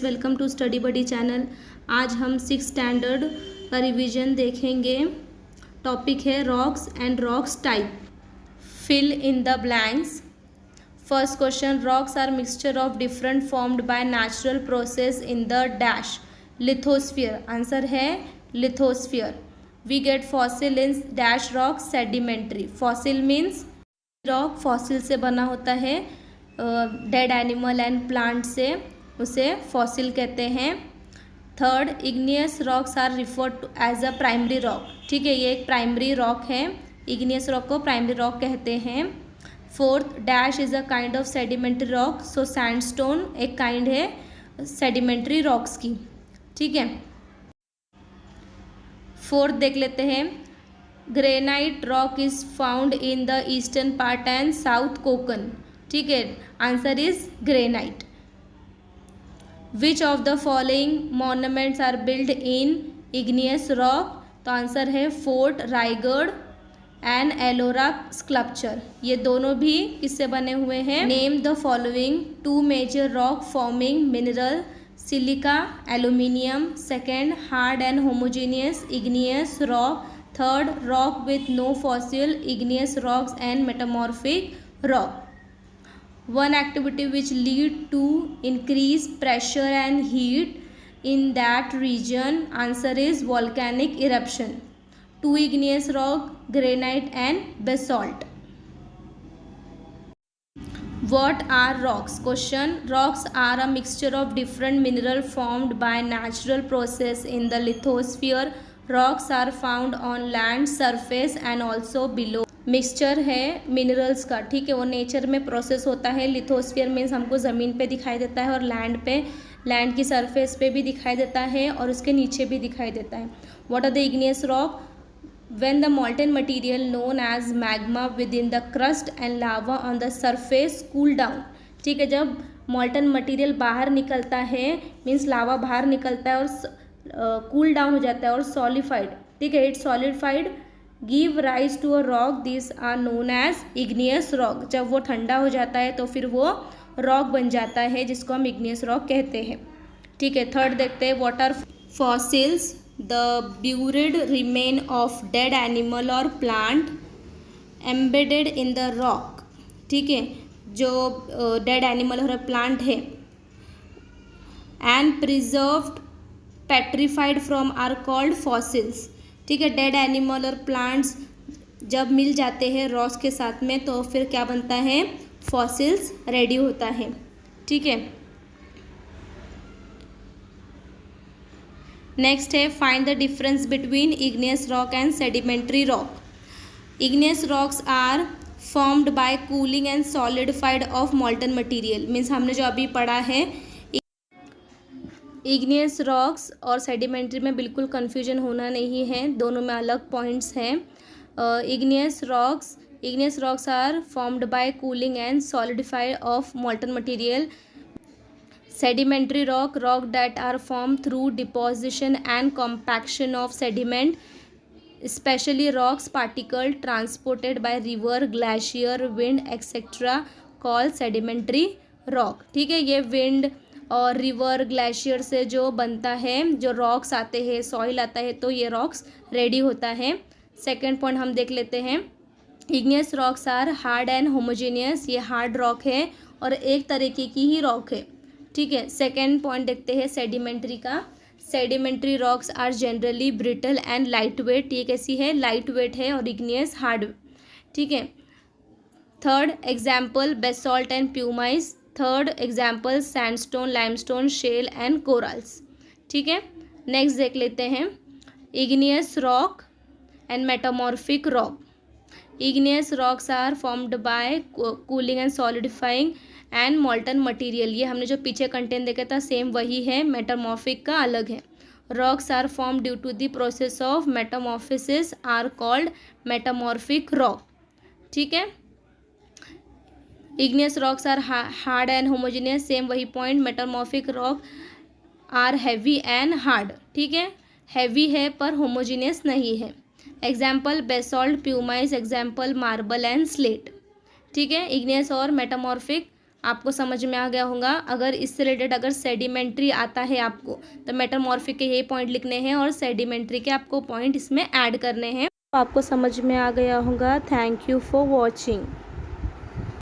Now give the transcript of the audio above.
Friends, welcome to study buddy channel. आज हम 6 standard का रिवीजन देखेंगे। टॉपिक है rocks and rocks type. Fill in the blanks. First question, rocks are mixture of different formed by natural process in the dash lithosphere. Answer है lithosphere. We get fossil in dash rock sedimentary. Fossil means rock, fossil से बना होता है, dead animal and plant से, उसे fossil कहते हैं। Third, igneous rocks are referred to as a primary rock. ठीक है, ये एक प्राइमरी रॉक है, इग्नियस रॉक को प्राइमरी रॉक कहते हैं। Fourth, dash is a kind of sedimentary rock. So sandstone एक काइंड है सेडिमेंट्री रॉक्स की। ठीक है, फोर्थ देख लेते हैं। Granite rock is found in the eastern part and south Konkan. ठीक है, answer is granite. Which of the following monuments are build in igneous rock. तो आंसर है fort Raigad and Ellora sculpture. ये दोनों भी किससे बने हुए हैं। Name the following two major rock forming mineral. Silica, aluminium. Second, hard and homogeneous igneous rock. Third, rock with no fossil igneous rocks and metamorphic rock. One activity which lead to increase pressure and heat in that region. Answer is volcanic eruption. Two igneous rock, granite and basalt. What are rocks? Question, rocks are a mixture of different mineral formed by natural process in the lithosphere. Rocks are found on land surface and also below. Mixture है minerals का। ठीक है, वो nature में process होता है। Lithosphere means हमको ज़मीन पे दिखाई देता है और लैंड की सरफेस पे भी दिखाई देता है और उसके नीचे भी दिखाई देता है। What are the igneous rock? When the molten material known as magma within the crust and lava on the surface cool down. ठीक है, जब मॉल्टन मटीरियल बाहर निकलता है, मीन्स लावा बाहर निकलता है और कूल डाउन हो जाता है और सॉलिफाइड। ठीक है, it's solidified give rise to a rock. This are known as igneous rock. जब वो ठंडा हो जाता है तो फिर वो रॉक बन जाता है, जिसको हम इग्नियस रॉक कहते हैं। ठीक है, थर्ड देखते हैं। What are fossils? The buried remain of dead animal और plant embedded in the rock. ठीक है, जो डेड एनिमल और प्लांट है and preserved petrified from are called fossils. ठीक है, डेड एनिमल और प्लांट्स जब मिल जाते हैं रॉक्स के साथ में तो फिर क्या बनता है, फॉसिल्स रेडी होता है। ठीक है, नेक्स्ट है find the difference between igneous rock and sedimentary rock. Igneous rocks are formed by cooling and solidified of molten material. Means हमने जो अभी पढ़ा है, इग्नियस रॉक्स और सेडिमेंट्री में बिल्कुल कन्फ्यूजन होना नहीं है, दोनों में अलग पॉइंट्स हैं। Igneous rocks are formed by cooling and solidified of molten material. Sedimentary rock that are formed through deposition and compaction of sediment, especially rocks particle transported by river, glacier, wind etc. called sedimentary rock. ठीक है, ये wind और river glacier से जो बनता है, जो rocks आते हैं, सॉइल आता है, तो ये रॉक्स रेडी होता है। सेकेंड पॉइंट हम देख लेते हैं। Igneous rocks are hard and homogeneous. ये हार्ड रॉक है और एक तरीके की ही रॉक है। ठीक है, सेकेंड पॉइंट देखते हैं सेडिमेंट्री का। Sedimentary rocks are generally brittle and light weight. ये कैसी है, लाइट वेट है, और इग्नियस हार्ड। ठीक है, third example basalt and pumice. Third example sandstone, limestone, shale and corals. ठीक है, नेक्स्ट देख लेते हैं igneous rock and metamorphic rock. Igneous rocks are formed by cooling and solidifying and molten material. ये हमने जो पीछे कंटेंट देखा था सेम वही है, मेटामॉर्फिक का अलग है। Rocks are form due to the process of metamorphosis are called metamorphic rock. ठीक है, igneous rocks are hard and homogeneous, same वही point. Metamorphic rock are heavy and hard. ठीक है, हैवी है पर होमोजीनियस नहीं है। Example basalt, pumice. Example marble and slate. ठीक है, इग्नियस और मेटामॉर्फिक आपको समझ में आ गया होगा। अगर इससे रिलेटेड अगर सेडिमेंट्री आता है आपको, तो मेटामॉर्फिक के ये पॉइंट लिखने हैं और सेडिमेंट्री के आपको पॉइंट इसमें ऐड करने हैं। तो आपको समझ में आ गया होगा। Thank you for watching.